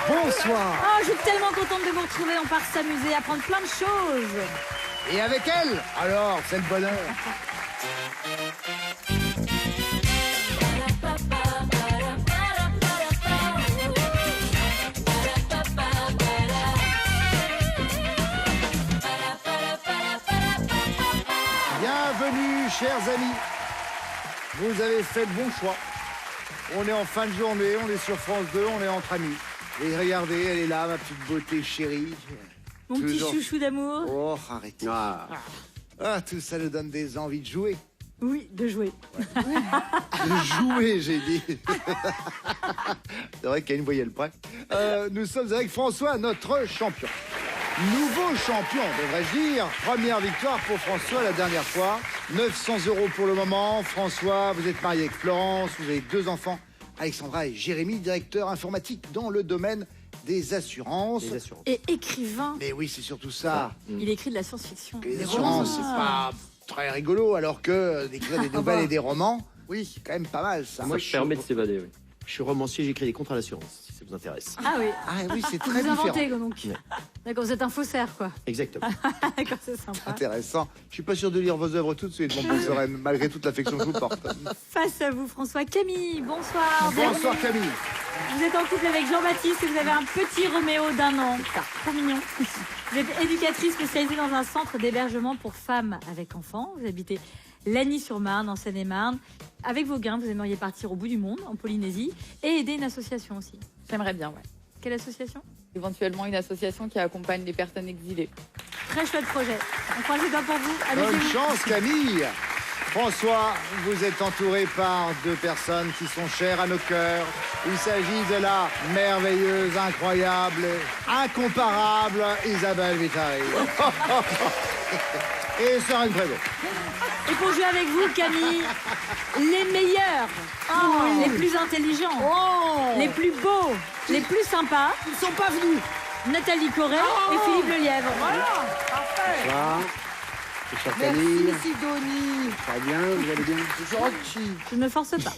Bonsoir. Oh, je suis tellement contente de vous retrouver. On part s'amuser, apprendre plein de choses. Et avec elle, alors, c'est le bonheur. Bienvenue, chers amis. Vous avez fait le bon choix. On est en fin de journée, on est sur France 2, on est entre amis. Et regardez, elle est là, ma petite beauté chérie. Mon petit chouchou d'amour. Oh, arrêtez. Ah, tout ça nous donne des envies de jouer. Oui, de jouer. De jouer, j'ai dit. C'est vrai qu'il y a une voyelle près. Nous sommes avec François, notre champion. Nouveau champion, devrais-je dire. Première victoire pour François la dernière fois. 900 € pour le moment. François, vous êtes marié avec Florence, vous avez 2 enfants. Alexandra et Jérémy, directeur informatique dans le domaine des assurances. Et écrivain. Mais oui, c'est surtout ça. Il écrit de la science-fiction. Les assurances, c'est pas très rigolo, alors que d'écrire des nouvelles et des romans, oui, c'est quand même pas mal, ça. Moi, je permet de s'évader, oui. Je suis romancier, j'écris des contrats d'assurance, si ça vous intéresse. Ah oui. Ah oui, c'est Vous très vous inventez, différent. donc. D'accord, vous êtes un faussaire, quoi. Exactement. D'accord, c'est sympa. Intéressant. Je suis pas sûr de lire vos œuvres tout de suite, mon bon Soren, malgré toute l'affection que je vous porte. Face à vous, François. Camille, bonsoir. Bonsoir Camille. Vous êtes en couple avec Jean-Baptiste et vous avez un petit Roméo d'1 an. Trop mignon. Vous êtes éducatrice spécialisée dans un centre d'hébergement pour femmes avec enfants. Vous habitez Lagny-sur-Marne, en Seine-et-Marne. Avec vos gains, vous aimeriez partir au bout du monde, en Polynésie, et aider une association aussi. J'aimerais bien, ouais. Quelle association? Éventuellement une association qui accompagne les personnes exilées. Très chouette projet. On croise les doigts pour vous. Bonne Allez-y. chance Camille. François, vous êtes entouré par 2 personnes qui sont chères à nos cœurs. Il s'agit de la merveilleuse, incroyable, incomparable Isabelle Vitari. Et Soren Prévost. Et pour jouer avec vous, Camille, les meilleurs, les plus intelligents, les plus beaux, les plus sympas. Ils sont pas venus. Nathalie Corée et Philippe Lelièvre. Voilà, parfait. Ça, c'est cher Merci Camille. Sidonie. Ça va bien, vous allez bien? Gentil. Je ne me force pas.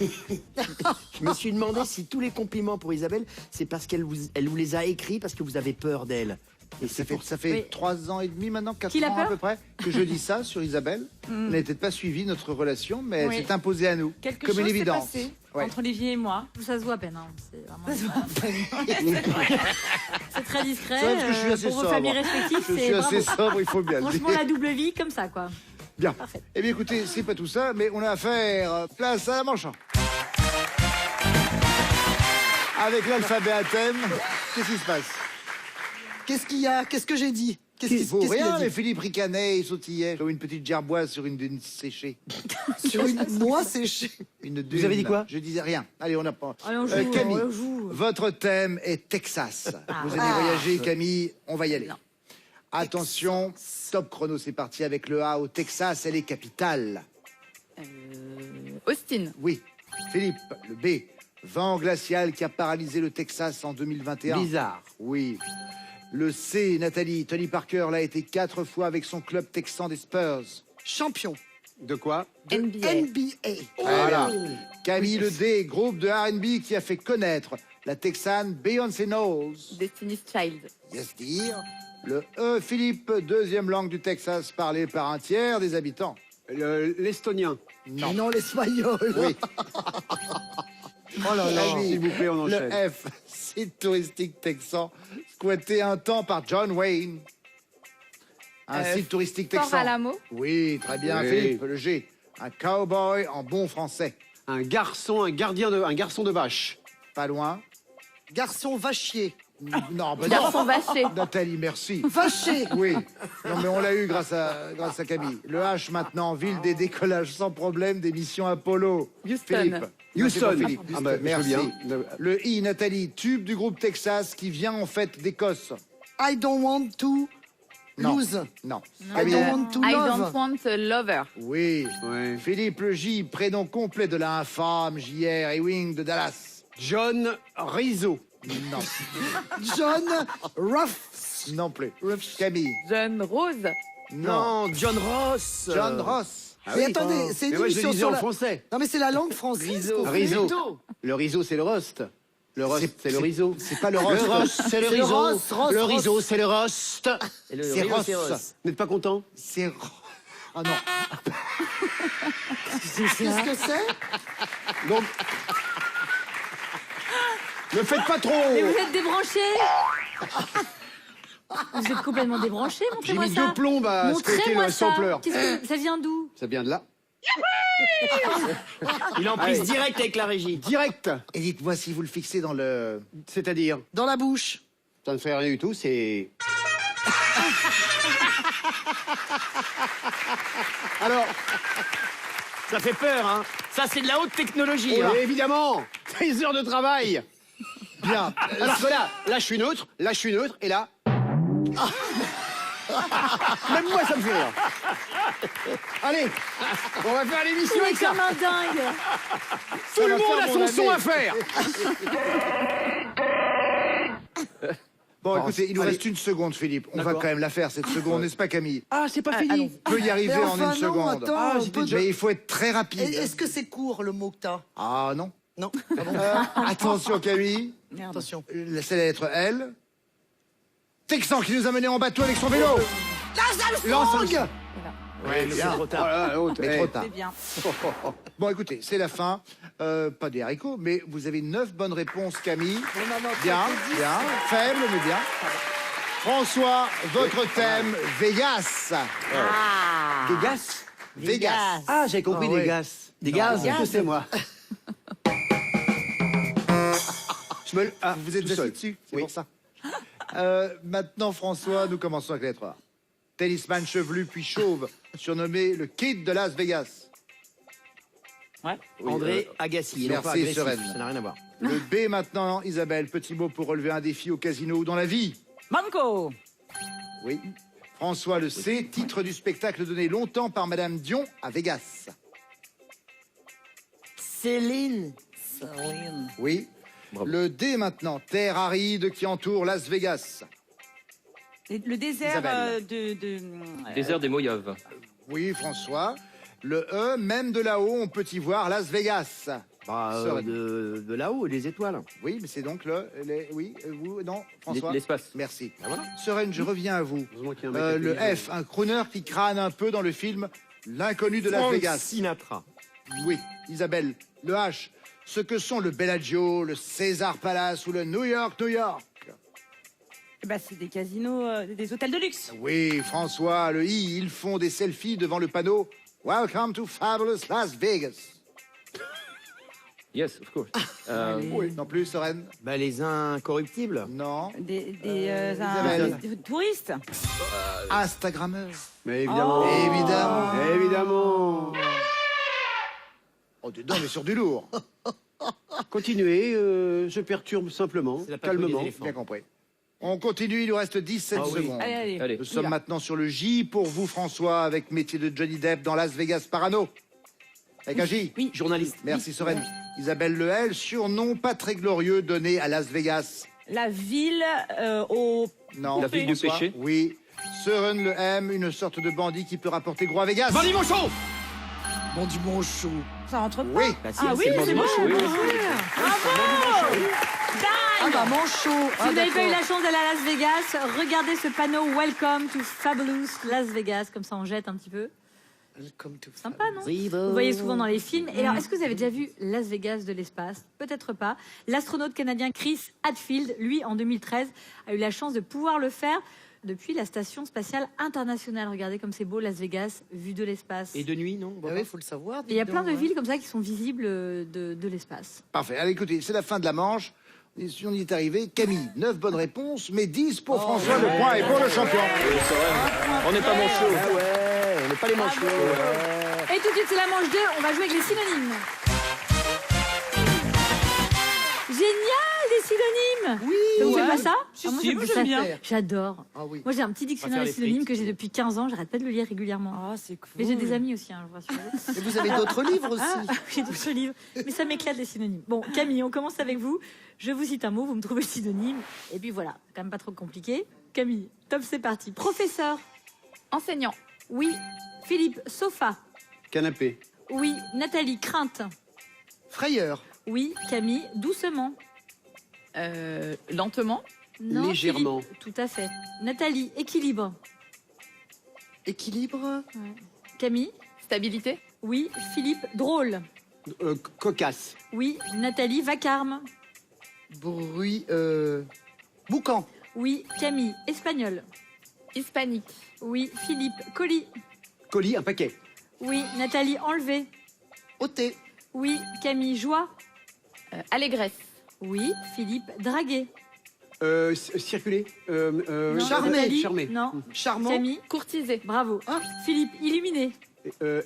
Je me suis demandé si tous les compliments pour Isabelle, c'est parce qu'elle vous les a écrits parce que vous avez peur d'elle. Et c'est pour Ça fait Oui. 3 ans et demi maintenant, 4 Qui l'a ans à peur peu près, que je dis ça sur Isabelle. Elle n'a peut-être pas suivi notre relation, mais elle Oui. s'est imposée à nous. Quelque comme chose une s'est évidence. passé Ouais. entre Olivier et moi. Ça se voit à peine. Hein. C'est très discret. C'est vrai parce que je suis assez pour vos sobre. familles respectives, Je c'est suis assez bravo. sobre, il faut bien le Franchement, dire. la double vie, comme ça, quoi. Bien. Parfait. Eh bien écoutez, c'est pas tout ça, mais on a affaire. Place à la manche. Avec l'alphabet à thème, qu'est-ce qui se passe? Qu'est-ce qu'il y a? Qu'est-ce que j'ai dit? Il faut qu'est-ce qu'il rien, a dit mais Philippe ricanait et sautillait comme une petite gerboise sur une dune séchée. Sur une noix séchée. Une dune. Vous avez dit quoi? Je disais rien. Allez, on apprend. Allez, on joue, Camille, on joue. votre thème est Texas. Vous allez voyager, Camille, on va y aller. Non. Attention, top chrono, c'est parti avec le A au Texas, elle est capitale. Austin. Oui. Philippe, le B. Vent glacial qui a paralysé le Texas en 2021. Bizarre. Oui. Le C, Nathalie, Tony Parker l'a été 4 fois avec son club texan des Spurs. Champion. De quoi? NBA. NBA. Voilà. Camille, le D, groupe de R&B qui a fait connaître la Texane Beyoncé Knowles. Destiny's Child. Yes, dire. Le E, Philippe, 2e langue du Texas parlée par un tiers des habitants. L'estonien. Non. Non, l'espagnol. Oui. Oh là là. Camille, S'il vous plaît, on enchaîne. le F, site touristique texan, squatté un temps par John Wayne. Un site touristique Fort texan. Alamo. Oui, très bien, Oui. Philippe. Le G, un cowboy en bon français. Un garçon de vache. Pas loin. Garçon vachier. Non, bah Garçon non. vaché. Nathalie, merci. Vaché. Oui. Non, mais on l'a eu grâce à Camille. Le H maintenant, ville des décollages sans problème des missions Apollo. Houston. Philippe. Houston. C'est pour Philippe. Ah bah, je veux merci. bien. Le I, Nathalie, tube du groupe Texas qui vient en fait d'Écosse. I don't want to Non. lose. Non. I Camille. don't want to I love. don't want a lover. Oui. Ouais. Philippe, le J, prénom complet de la infâme J.R. Ewing de Dallas. John Rizzo. Non. John Ruff. Non plus. Camille. John Rose. Non. Non, John Ross. John Ross. Ah Mais oui. attendez, c'est une Mais moi, je le émission disais sur en la... français. Non mais c'est la langue française. qu'on fait. Rizzo. Le Rizzo, c'est le roast. Le roast, c'est le riso. C'est pas le Le roast. roast, c'est le C'est le riso. roast, roast, Le roast. riso, c'est le roast. Et le C'est rhinocéros. roast. Vous n'êtes pas content? C'est... Ah non. Qu'est-ce que c'est? Donc, ne faites pas trop. Mais vous êtes débranché. Vous êtes complètement débranché, J'ai montrez-moi mis ça. 2 plombes à scruter Montrez-moi le ça. sampleur. Ça vient d'où? Ça vient de là. Il est en prise directe avec la régie. Direct. Et dites-moi si vous le fixez dans le... C'est-à-dire, Dans la bouche. ça ne fait rien du tout, c'est... Alors, Ça fait peur, hein. Ça, c'est de la haute technologie. oh hein. là, évidemment, des heures de travail. Bien. Alors que là je suis neutre, et là... Même moi, ça me fait rire. Allez, on va faire l'émission Il est avec ça. comme un dingue. Tout le va monde faire a mon son son année. à faire. Bon, écoutez, il nous allez. reste une seconde, Philippe. On va D'accord. quand même la faire, cette seconde, n'est-ce pas, Camille? Ah, c'est pas fini. On peut y arriver Mais en enfin, une non, seconde. attends, on peut- Mais il faut être très rapide. Est-ce que c'est court le mot que t'as? Ah non. Non. Ah bon. Attention, Camille. Attention. C'est la lettre L. Texan qui nous a menés en bateau avec son vélo. Armstrong. Ouais, mais c'est trop Oh tard. là là, l'autre, Mais eh. trop tard. C'est bien. Bon, écoutez, c'est la fin. Pas des haricots, mais vous avez 9 bonnes réponses, Camille. Bien, bien. Faible, mais bien. François, votre thème, Vegas. Des gaz. Vegas. Ah, j'ai compris, Ah, des ouais. gaz. Des gaz. Du coup, c'est moi. Je me... Ah, Vous êtes tout assis seul. dessus, c'est Oui. pour ça. Maintenant, François, nous commençons avec la lettre A. Tennisman chevelu puis chauve, surnommé le Kid de Las Vegas. Oui, André Agassi. et non merci, pas agressif, Sereine. Ça n'a rien à voir. Le B maintenant, Isabelle, petit mot pour relever un défi au casino ou dans la vie. Banco. Oui. François, le C, titre du spectacle donné longtemps par Madame Dion à Vegas. Céline. Oui. Le D maintenant, terre aride qui entoure Las Vegas. Le désert Isabelle. Désert des Moyaves. Oui, François. Le E, même de là-haut, on peut y voir Las Vegas. Bah, Sereine. de là-haut, les étoiles. Oui, mais c'est donc oui, vous, non, François. L'espace. Merci. Ah, voilà. Sereine, je reviens à vous. Heureusement qu'il y a un mec à Le payer. F, un crooner qui crâne un peu dans le film L'inconnu de Las Frank Vegas. Sinatra. Oui, Isabelle. Le H, ce que sont le Bellagio, le César Palace ou le New York, New York. Bah, c'est des casinos, des hôtels de luxe. Oui, François. Le I, ils font des selfies devant le panneau Welcome to Fabulous Las Vegas. Yes, of course. Oui, non plus, Sereine. Bah, les incorruptibles. Non. Isabelle. des touristes. Instagrammeur. Mais évidemment. Évidemment. Évidemment. Oh, dis donc, mais sur du lourd. Continuez, je perturbe simplement, C'est la patrouille des calmement. éléphants. Bien compris. On continue, il nous reste 17 Ah oui. secondes. Allez, allez. Allez. Nous sommes maintenant sur le J pour vous, François, avec métier de Johnny Depp dans Las Vegas Parano. Avec un J. Oui. Journaliste. Merci, Sereine. Isabelle Le L, surnom pas très glorieux donné à Las Vegas. La ville au... Non. La ville du François. péché. Oui. Sereine Le M, une sorte de bandit qui peut rapporter gros à Vegas. Bandit Monchon. Bon du bon chaud. Ça rentre pas. Oui. Bah, si, Ah oui, le bandit c'est bon. Monchon. Oui, oui. Ah bah manchot. Si vous n'avez pas eu la chance d'aller à Las Vegas, regardez ce panneau Welcome to Fabulous Las Vegas, comme ça on jette un petit peu. Comme tout. Sympa, non? Vous voyez souvent dans les films. Et alors, est-ce que vous avez déjà vu Las Vegas de l'espace? Peut-être pas. L'astronaute canadien Chris Hadfield, lui, en 2013, a eu la chance de pouvoir le faire depuis la station spatiale internationale. Regardez comme c'est beau Las Vegas, vu de l'espace. Et Et de nuit, non Ah oui, faut le savoir. il y a dites plein de donc, villes comme ça qui sont visibles de l'espace. Parfait. Allez, écoutez, c'est la fin de la manche. Et si on y est arrivé, Camille, 9 bonnes réponses, mais 10 pour François. Le point est pour le champion. On n'est pas manchot. Ouais, on n'est pas les manchots. Et tout de suite, c'est la manche 2. On va jouer avec les synonymes. Génial, les synonymes. Oui. Ça vous fait Ouais. pas ça? Si, moi, si, ça me moi, fait j'aime ça. bien. J'adore. Ah oui. Moi, j'ai un petit dictionnaire faire des les synonymes frites, que j'ai c'est depuis 15 ans. J'arrête pas de le lire régulièrement. Ah, c'est cool. Mais j'ai des amis aussi, hein, je vous rassure. Et vous avez d'autres livres aussi. Ah, j'ai d'autres livres. Mais ça m'éclate les synonymes. Bon, Camille, on commence avec vous. Je vous cite un mot, vous me trouvez le synonyme. Et puis voilà, quand même pas trop compliqué. Camille, top, c'est parti. Professeur. Enseignant. Oui. Philippe, sofa. Canapé. Oui. Nathalie, crainte. Frayeur. Oui. Camille, doucement. Lentement. Non, Légèrement. Philippe, tout à fait. Nathalie, équilibre. Équilibre. Camille? Stabilité. Oui. Philippe, drôle. Cocasse. Oui. Nathalie, vacarme. Bruit. Boucan. Oui. Camille, espagnol. Hispanique. Oui. Philippe, colis. Colis, un paquet. Oui. Nathalie, enlevé. Ôté. Oui. Camille, joie. Allégresse. Oui. Philippe, dragué. Circuler. Non. Charmé. Nathalie, Charmé. Non. Charmant. Camille, Courtisé. bravo. Philippe, illuminé.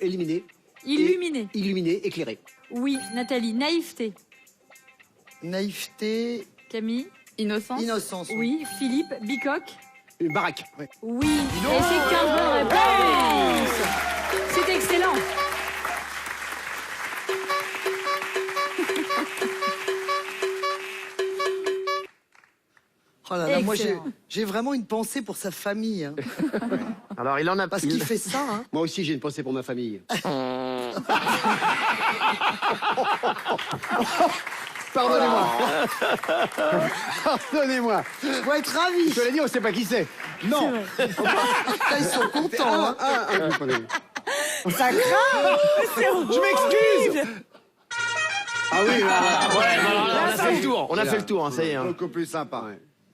Éliminé. Illuminé. Illuminé, éclairé. Oui. Nathalie, naïveté. Naïveté. Camille. Innocence. Innocence. Oui. Philippe, bicoque. Une baraque. Oui. Et c'est 15 bonnes réponses. C'est excellent. Oh là là, moi Excellent. j'ai vraiment une pensée pour sa famille. Hein. Alors, il en a Parce qu'il fait ça. Hein. Moi aussi, j'ai une pensée pour ma famille. Pardonnez-moi. Pardonnez-moi. Je dois être ravi. Je te l'ai dit, on sait pas qui c'est. Non. Là, ils sont contents. Hein. Ça craint. Je m'excuse. Ah oui, on a fait le tour. on a fait le tour, hein, ça y est. Hein. Beaucoup plus sympa.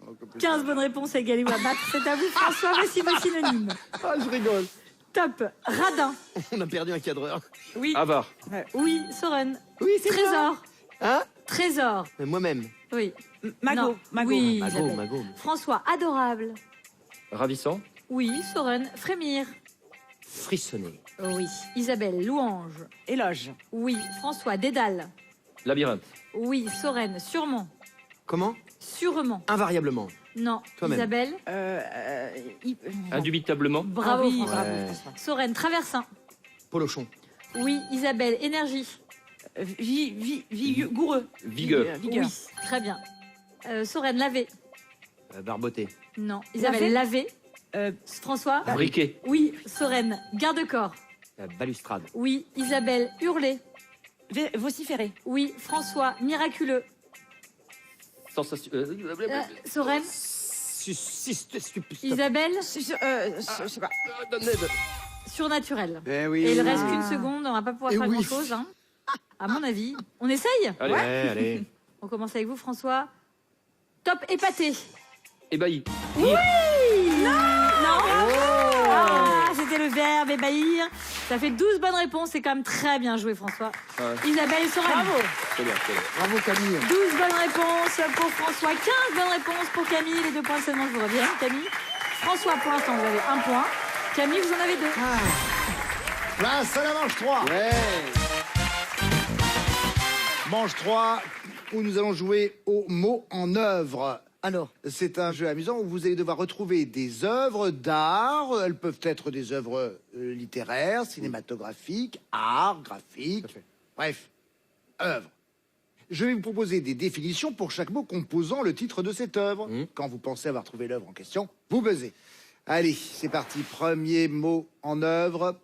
Beaucoup plus 15 bonnes réponses à égalité ou à battre. C'est à vous, François. Voici vos synonymes. Ah, je rigole. Top. Radin. On a perdu un cadreur. Oui. Avare. Oui. Soren. Oui, c'est Trésor. Hein? Trésor. Moi-même. Oui. Magot. Non. Magot. Oui. Mago, Isabelle. Mago. François. Adorable. Ravissant. Oui. Soren. Frémir. Frissonner. Oui. Isabelle. Louange. Éloge. Oui. François. Dédale. Labyrinthe. Oui. Soren. Sûrement. Comment? Sûrement. Invariablement. Non. Toi-même. Isabelle. Indubitablement. Bravo, oui, François. Ouais. Soren. Traversin. Polochon. Oui. Isabelle. Énergie. Vigoureux. Vigueur. Vigueur. Oui. Très bien. Soren. Lavé. Barboté. Non. Isabelle. Lavé. François. Briquet. Oui. Soren. Garde-corps. Balustrade. Oui. Isabelle. Hurler. Vociférer. Oui. François. Miraculeux. Sensation. Soren. Isabelle. Je sais pas. Surnaturel. Eh oui. Et il reste qu'une seconde, on va pas pouvoir Eh faire oui. grand-chose. Hein. À mon avis. On essaye? Allez. Ouais, allez. On commence avec vous, François. Top épaté. Ébahi. Non. Ah, c'était le verbe ébahir. Ça fait 12 bonnes réponses. C'est quand même très bien joué, François. Ouais. Isabelle et Soren. Bravo. C'est bien, c'est bien. Bravo Camille. 12 bonnes réponses pour François. 15 bonnes réponses pour Camille. Les 2 points seulement vous reviennent, Camille. François, pour l'instant, vous avez 1 point. Camille, vous en avez 2. Place à la manche 3. Ouais. Manche 3, où nous allons jouer au mot en œuvre. Alors, C'est un jeu amusant où vous allez devoir retrouver des œuvres d'art. Elles peuvent être des œuvres littéraires, cinématographiques, art, graphiques. Bref, œuvres. Je vais vous proposer des définitions pour chaque mot composant le titre de cette œuvre. Quand vous pensez avoir trouvé l'œuvre en question, vous buzzez. Allez, c'est parti. Premier mot en œuvre.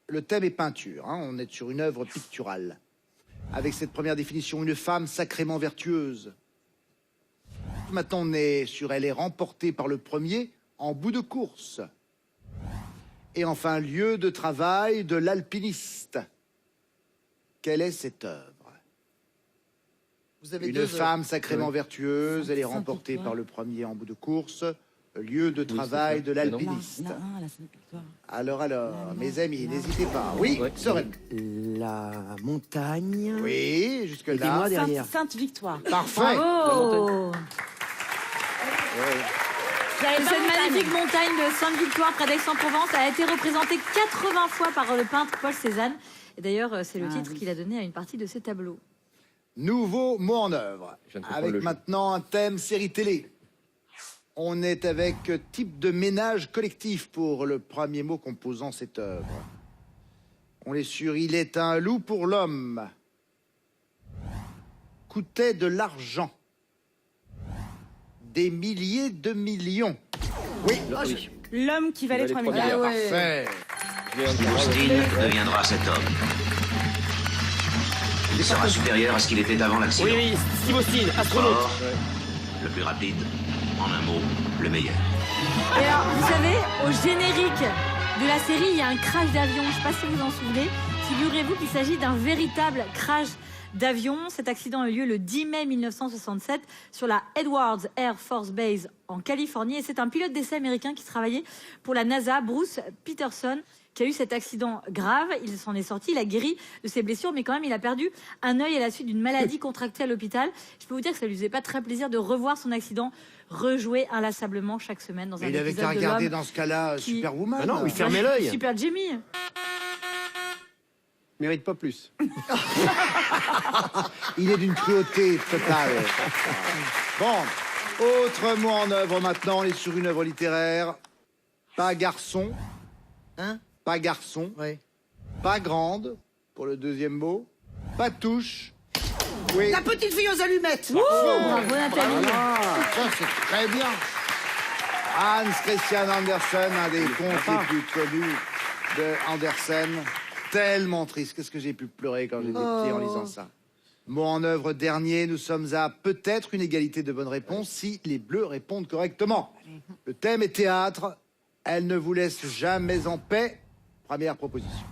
Le thème est peinture. Hein. On est sur une œuvre picturale. Avec cette première définition, une femme sacrément vertueuse. Maintenant, on est sur elle est remportée par le premier en bout de course. Et enfin, lieu de travail de l'alpiniste. Quelle est cette œuvre? vous avez Une deux femme sacrément vertueuse, elle est remportée par le premier en bout de course. Lieu de travail de l'alpiniste. Alors, mes amis, n'hésitez pas. Oui, Ouais. Soren. La montagne. Oui, Et jusque-là. dis-moi derrière. Sainte-Victoire. Parfait. Bravo. Et cette magnifique montagne de Sainte-Victoire près d'Aix-en-Provence a été représentée 80 fois par le peintre Paul Cézanne. Et d'ailleurs, c'est le titre qu'il a donné à une partie de ses tableaux. Nouveau mot en œuvre. Je viens de comprendre Avec le jeu. maintenant un thème série télé. On est avec type de ménage collectif pour le premier mot composant cette œuvre. On est sur Il est un loup pour l'homme. Coûtait de l'argent. Des milliers de millions. Oui, Oui. L'homme qui valait Il 3 valait 3 milliards. milliards. parfait. Austin deviendra cet homme. Il sera supérieur à ce qu'il était avant l'accident. Oui, Steve Austin, astronaute. Fort, le plus rapide. En un mot, le meilleur. Et alors, vous savez, au générique de la série, il y a un crash d'avion. Je ne sais pas si vous en souvenez. Figurez-vous qu'il s'agit d'un véritable crash d'avion. Cet accident a eu lieu le 10 mai 1967 sur la Edwards Air Force Base en Californie. Et c'est un pilote d'essai américain qui travaillait pour la NASA, Bruce Peterson, qui a eu cet accident grave. Il s'en est sorti, il a guéri de ses blessures, mais quand même, il a perdu un œil à la suite d'une maladie contractée à l'hôpital. Je peux vous dire que ça lui faisait pas très plaisir de revoir son accident rejoué inlassablement chaque semaine dans un Il avait épisode qu'à de regarder l'homme dans ce cas-là qui- Superwoman. Ah non, il fermait l'œil. Super Jimmy. Mérite pas plus. Il est d'une cruauté totale. Bon, autre mot en œuvre maintenant. On est sur une œuvre littéraire. Pas garçon. Hein? Pas garçon. Ouais. Pas grande, pour le deuxième mot. Pas touche. Oui. La petite fille aux allumettes. Bravo Nathalie. Ça, c'est très bien. Hans Christian Andersen, un des contes les plus connus de Andersen. Tellement triste. Qu'est-ce que j'ai pu pleurer quand j'étais petit en lisant ça. Mot en œuvre dernier, nous sommes à peut-être une égalité de bonnes réponses si les bleus répondent correctement. Le thème est théâtre. Elle ne vous laisse jamais en paix. Première proposition.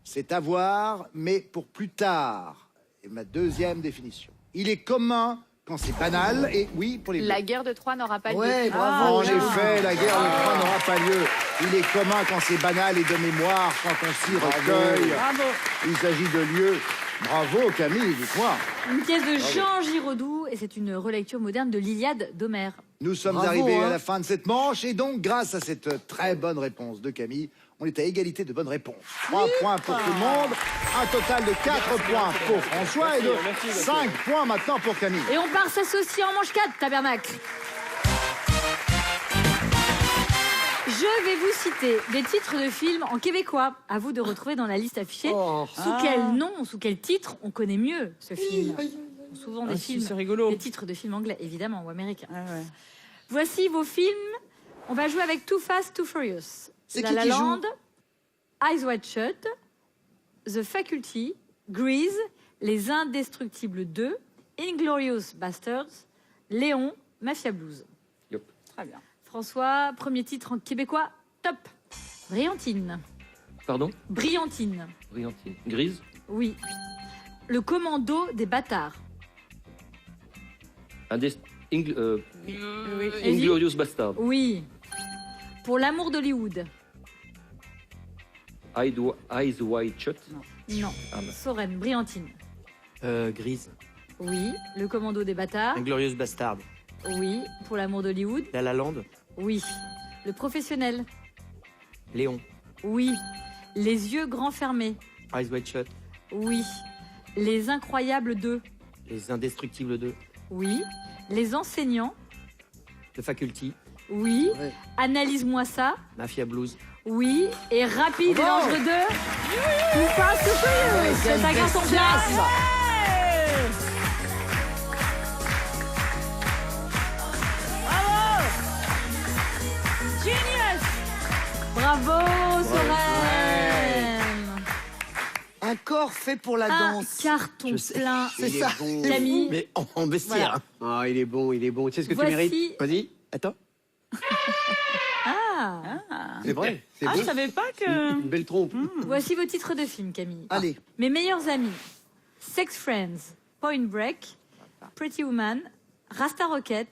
C'est à voir, mais pour plus tard. Et ma deuxième définition. Il est commun quand c'est banal, et oui, pour les bleus. La guerre de Troie n'aura pas lieu. Ouais, En bravo. effet, la guerre de Troie n'aura pas lieu. Il est commun quand c'est banal et de mémoire, quand on s'y recueille. Bravo. Il s'agit de lieux. Bravo Camille, dites-moi. Une pièce de Jean Giraudoux et c'est une relecture moderne de l'Iliade d'Homère. Nous sommes Bravo, arrivés hein. à la fin de cette manche et donc grâce à cette très bonne réponse de Camille, on est à égalité de bonnes réponses. 3 points pour tout le monde, un total de 4 points pour François et de 5 points maintenant pour Camille. Et on part s'associer en manche 4, tabernacle. Je vais vous citer des titres de films en québécois. À vous de retrouver dans la liste affichée. Sous quel nom, sous quel titre on connaît mieux ce film? Souvent des films, C'est rigolo. des titres de films anglais, évidemment, ou américains. Ah ouais. Voici vos films. On va jouer avec Too Fast, Too Furious. C'est La qui La joue Land, Eyes Wide Shut, The Faculty, Grease, Les Indestructibles 2, Inglorious Bastards, Léon, Mafia Blues. Yop. Très bien. François, premier titre en québécois, top. Brillantine. Pardon? Brillantine. Brillantine. Grise? Oui. Le commando des bâtards. Inglorious Bastard. Oui. Pour l'amour d'Hollywood. Eyes Wide Shut. Non. Ah, bah. Soren, Brillantine. Grise. Oui. Le commando des bâtards. Inglorious Bastard. Oui. Pour l'amour d'Hollywood. La La Land. Oui. Le professionnel. Léon. Oui. Les yeux grands fermés. Eyes Wide Shut. Oui. Les incroyables 2. Les Indestructibles 2. Oui. Les enseignants. The Faculty. Oui. Ouais. Analyse-moi ça. Mafia Blues. Oui. Et Rapide et dangereux 2. Tout passe tout C'est un garçon place. Bravo, Soren. Un corps fait pour la Un danse. carton Je sais. plein. C'est ça. Camille. Mais en bestiaire. Voilà. Ah, il est bon, il est bon. Tu sais ce que Voici- tu mérites? Vas-y. Attends. Ah. C'est vrai. C'est Ah, bon. je savais pas que. Une belle trompe. Voici vos titres de films, Camille. Allez. Mes meilleurs amis. Sex Friends. Point Break. Pretty Woman. Rasta Rocket.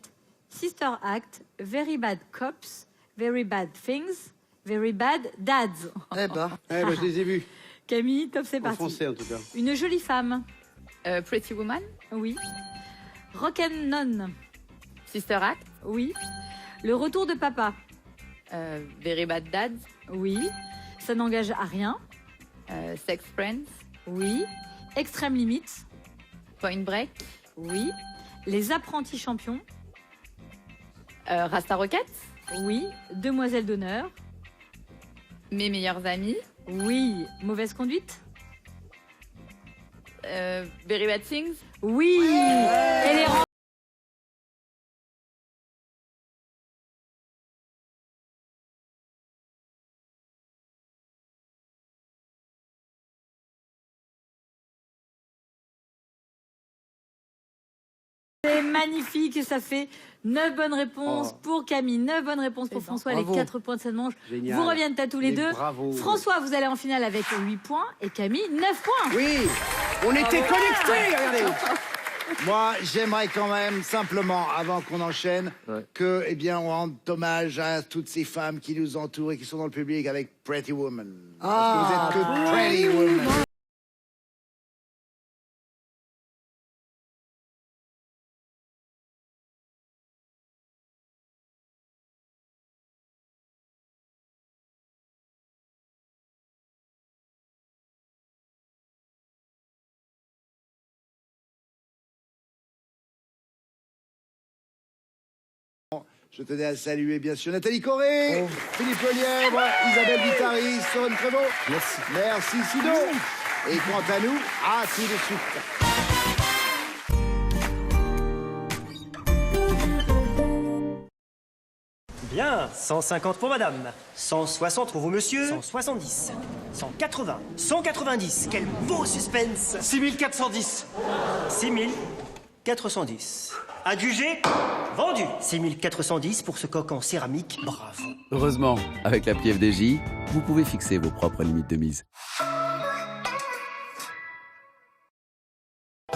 Sister Act. Very Bad Cops. Very Bad Things. Very Bad Dads. Eh ben. Eh ben, je les ai vus. Camille, top, c'est En parti. français, en tout cas. Une jolie femme. Pretty Woman, Oui. Rock'n'None. Sister Act, Oui. Le retour de papa. Very Bad Dads, Oui. Ça n'engage à rien. Sex Friends, Oui. Extrême limite. Point Break, Oui. Les apprentis champions. Rasta Rocket, Oui. Demoiselle d'honneur. Mes meilleurs amis, Oui. Mauvaise conduite. Very Bad Things. Oui. Et les C'est magnifique, ça fait 9 bonnes réponses pour Camille, 9 bonnes réponses pour François, bravo. les 4 points de cette manche Génial. vous reviennent à tous les Mais deux. bravo. François, vous allez en finale avec 8 points et Camille, 9 points. Oui, on était connectés, regardez. Moi, j'aimerais quand même, simplement, avant qu'on enchaîne, que, eh bien, on rende hommage à toutes ces femmes qui nous entourent et qui sont dans le public avec Pretty Woman. Parce que vous êtes que Pretty Woman. Je tenais à saluer bien sûr Nathalie Corré, Philippe Lelièvre, Isabelle Vitari, Sorone Prévost. Merci. Merci Sido. Et quant à nous, à tout de suite. Bien, 150 pour madame, 160 pour vous monsieur, 170, 180, 190, quel beau suspense. 6410. 6410. Adjugé, vendu. 6410 pour ce coq en céramique, bravo. Heureusement, avec l'appli FDJ, vous pouvez fixer vos propres limites de mise.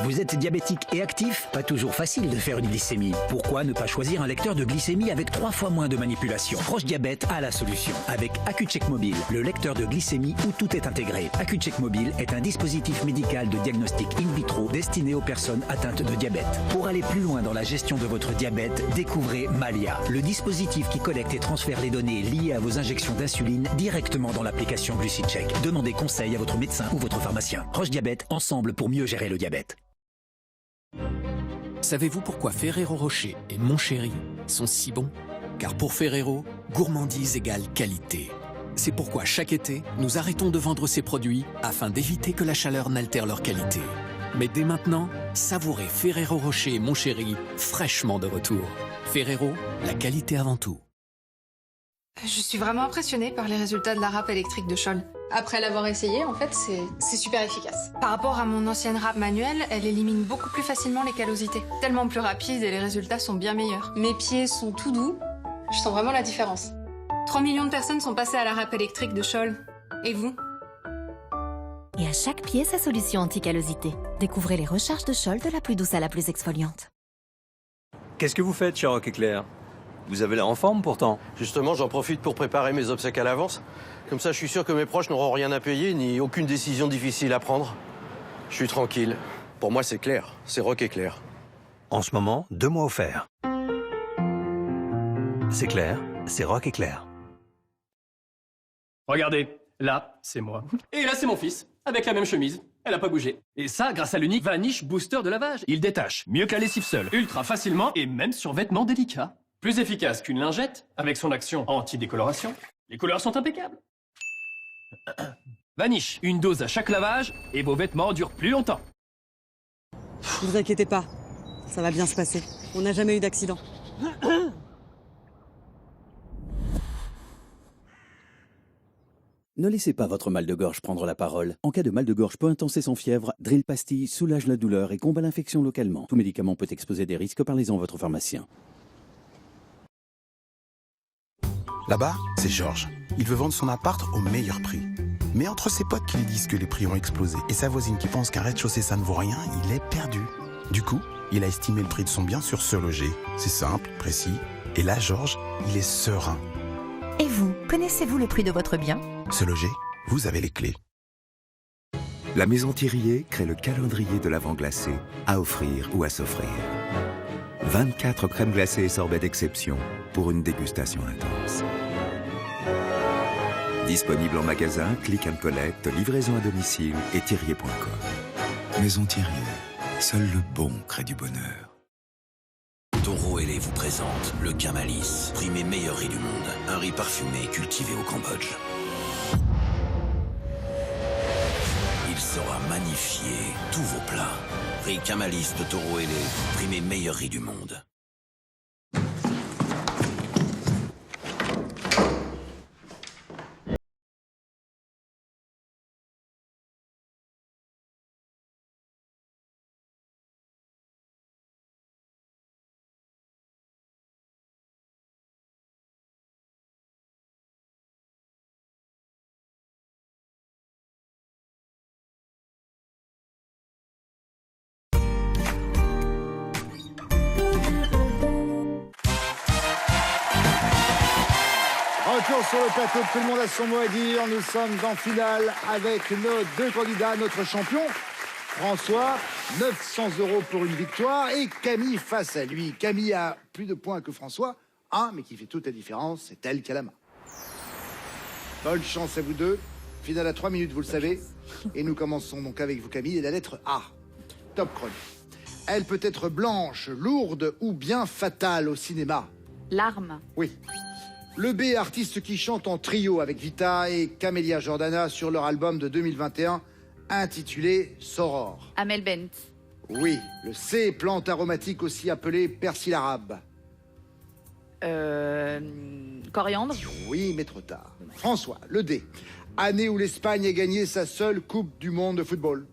Vous êtes diabétique et actif? Pas toujours facile de faire une glycémie. Pourquoi ne pas choisir un lecteur de glycémie avec 3 fois moins de manipulation? Roche Diabète a la solution. Avec AccuCheck Mobile, le lecteur de glycémie où tout est intégré. AccuCheck Mobile est un dispositif médical de diagnostic in vitro destiné aux personnes atteintes de diabète. Pour aller plus loin dans la gestion de votre diabète, découvrez Malia, le dispositif qui collecte et transfère les données liées à vos injections d'insuline directement dans l'application GluciCheck. Demandez conseil à votre médecin ou votre pharmacien. Roche Diabète, ensemble pour mieux gérer le diabète. Savez-vous pourquoi Ferrero Rocher et Mon Chéri sont si bons? Car pour Ferrero, gourmandise égale qualité. C'est pourquoi chaque été, nous arrêtons de vendre ces produits afin d'éviter que la chaleur n'altère leur qualité. Mais dès maintenant, savourez Ferrero Rocher et Mon Chéri fraîchement de retour. Ferrero, la qualité avant tout. Je suis vraiment impressionnée par les résultats de la râpe électrique de Scholl. Après l'avoir essayé, en fait, c'est super efficace. Par rapport à mon ancienne râpe manuelle, elle élimine beaucoup plus facilement les callosités. Tellement plus rapide et les résultats sont bien meilleurs. Mes pieds sont tout doux, je sens vraiment la différence. 3 millions de personnes sont passées à la râpe électrique de Scholl. Et vous? Et à chaque pied, sa solution anti-callosité. Découvrez les recharges de Scholl de la plus douce à la plus exfoliante. Qu'est-ce que vous faites chez Rock Éclair? Vous avez l'air en forme pourtant. Justement, j'en profite pour préparer mes obsèques à l'avance. Comme ça, je suis sûr que mes proches n'auront rien à payer, ni aucune décision difficile à prendre. Je suis tranquille. Pour moi, c'est clair. C'est Rock Éclair. En ce moment, 2 mois offerts. C'est clair, c'est Rock Éclair. Regardez, là, c'est moi. Et là, c'est mon fils, avec la même chemise. Elle a pas bougé. Et ça, grâce à l'unique Vanish Booster de lavage. Il détache mieux que la lessive seule, ultra facilement et même sur vêtements délicats. Plus efficace qu'une lingette, avec son action anti-décoloration. Les couleurs sont impeccables. Vanish, une dose à chaque lavage et vos vêtements durent plus longtemps. Ne vous inquiétez pas, ça va bien se passer. On n'a jamais eu d'accident. Ne laissez pas votre mal de gorge prendre la parole. En cas de mal de gorge peu intense et sans fièvre, Drill Pastilles soulage la douleur et combat l'infection localement. Tout médicament peut exposer des risques, parlez-en à votre pharmacien. Là-bas, c'est Georges. Il veut vendre son appart au meilleur prix. Mais entre ses potes qui lui disent que les prix ont explosé et sa voisine qui pense qu'un rez-de-chaussée ça ne vaut rien, il est perdu. Du coup, il a estimé le prix de son bien sur Se Loger. C'est simple, précis. Et là, Georges, il est serein. Et vous, connaissez-vous le prix de votre bien? Se Loger, vous avez les clés. La Maison Thirier crée le calendrier de l'Avent glacé, à offrir ou à s'offrir. 24 crèmes glacées et sorbets d'exception pour une dégustation intense. Disponible en magasin, click and collect, livraison à domicile et thirier.com. Maison Thirier, seul le bon crée du bonheur. Toro LA vous présente le Camalis, primé meilleur riz du monde, un riz parfumé cultivé au Cambodge. Il saura magnifier tous vos plats. Riz Camalis de Toro LA, primé meilleur riz du monde. retour sur le plateau de Tout le monde a son mot à dire. Nous sommes en finale avec nos deux candidats, notre champion, François, 900 € pour une victoire, et Camille face à lui. Camille a plus de points que François, mais qui fait toute la différence, c'est elle qui a la main. Bonne chance à vous deux. Finale à 3 minutes, vous le savez. Et nous commençons donc avec vous, Camille, et la lettre A. Top chrono. Elle peut être blanche, lourde ou bien fatale au cinéma. L'arme. Oui. Le B, artiste qui chante en trio avec Vita et Camélia Jordana sur leur album de 2021 intitulé Soror. Amel Bent. Oui. Le C, plante aromatique aussi appelée persil arabe. Coriandre. Oui, mais trop tard. François, le D. Année où l'Espagne a gagné sa seule Coupe du Monde de football.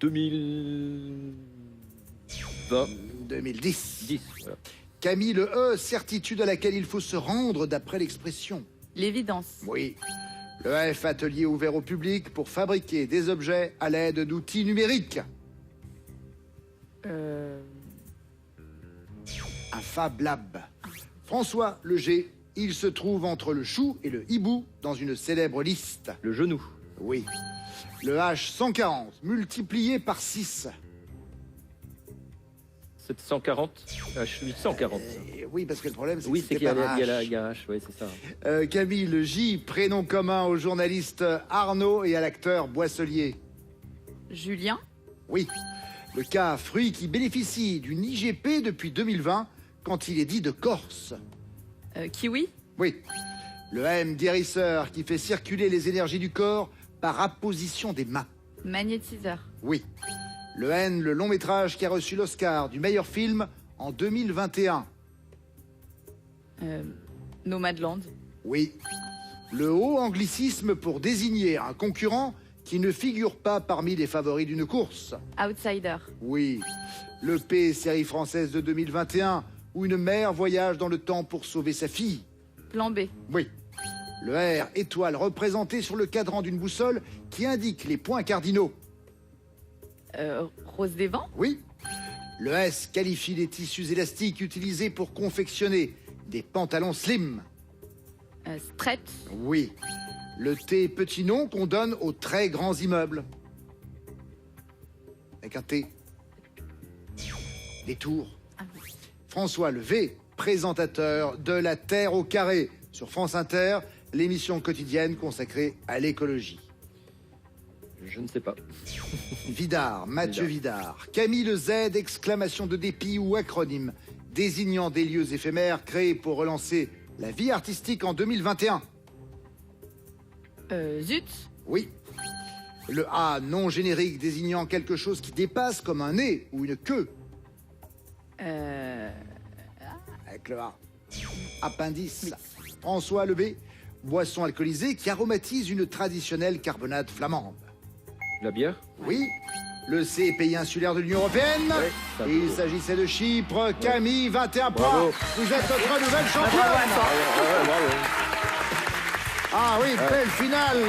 2020. 2010. 10, voilà. Camille, le E, certitude à laquelle il faut se rendre d'après l'expression. L'évidence. Oui. Le F, atelier ouvert au public pour fabriquer des objets à l'aide d'outils numériques. Un Fab Lab. François, le G, il se trouve entre le chou et le hibou dans une célèbre liste. Le genou. Oui. Le H, 140, multiplié par 6. 740. H840. Oui, parce que le problème, c'est oui, que c'est c'était qu'il y par a H. il y a un H, oui, c'est ça. Camille, le J, prénom commun au journaliste Arnaud et à l'acteur Boisselier. Julien. Oui. Le K, fruit qui bénéficie d'une IGP depuis 2020 quand il est dit de Corse. Kiwi. Oui. Le M, guérisseur qui fait circuler les énergies du corps par apposition des mains. Magnétiseur. Oui. Le N, le long métrage qui a reçu l'Oscar du meilleur film en 2021. Nomadland. Oui. Le O, anglicisme pour désigner un concurrent qui ne figure pas parmi les favoris d'une course. Outsider. Oui. Le P, série française de 2021, où une mère voyage dans le temps pour sauver sa fille. Plan B. Oui. Le R, étoile représentée sur le cadran d'une boussole qui indique les points cardinaux. Rose des vents. Oui. Le S qualifie les tissus élastiques utilisés pour confectionner des pantalons slim. Stretch. Oui. Le T, petit nom qu'on donne aux très grands immeubles. Avec un T. Des tours. François, le V, présentateur de La Terre au carré sur France Inter, l'émission quotidienne consacrée à l'écologie. Je ne sais pas. Vidard, Mathieu Vidard. Camille le Z, exclamation de dépit ou acronyme, désignant des lieux éphémères créés pour relancer la vie artistique en 2021. Zut. Oui. Le A, nom générique désignant quelque chose qui dépasse comme un nez ou une queue. Avec le A. Appendice. François, le B, boisson alcoolisée qui aromatise une traditionnelle carbonade flamande. La bière. Oui. Le C, pays insulaire de l'Union européenne. Oui, il s'agissait de Chypre. Camille, 21 points. Bravo. Vous êtes notre nouvelle championne. Bravo. Ah oui, belle finale.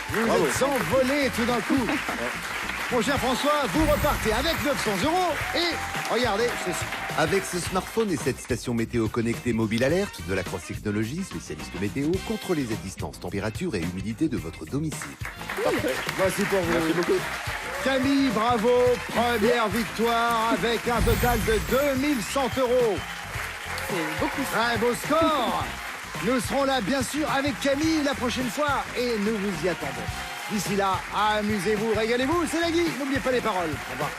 Vous êtes envolé tout d'un coup. Mon cher François, vous repartez avec 900 € et regardez ceci. Avec ce smartphone et cette station météo connectée Mobile Alert de la Cross Technologies, spécialiste météo, contrôlez à distance température et humidité de votre domicile. Parfait. Voici pour vous. Merci beaucoup. Camille, bravo. Première victoire avec un total de 2100 €. C'est beaucoup. Très beau score. Nous serons là, bien sûr, avec Camille la prochaine fois et nous vous y attendons. D'ici là, amusez-vous, régalez-vous. C'est Nagui. N'oubliez pas les paroles. Au revoir.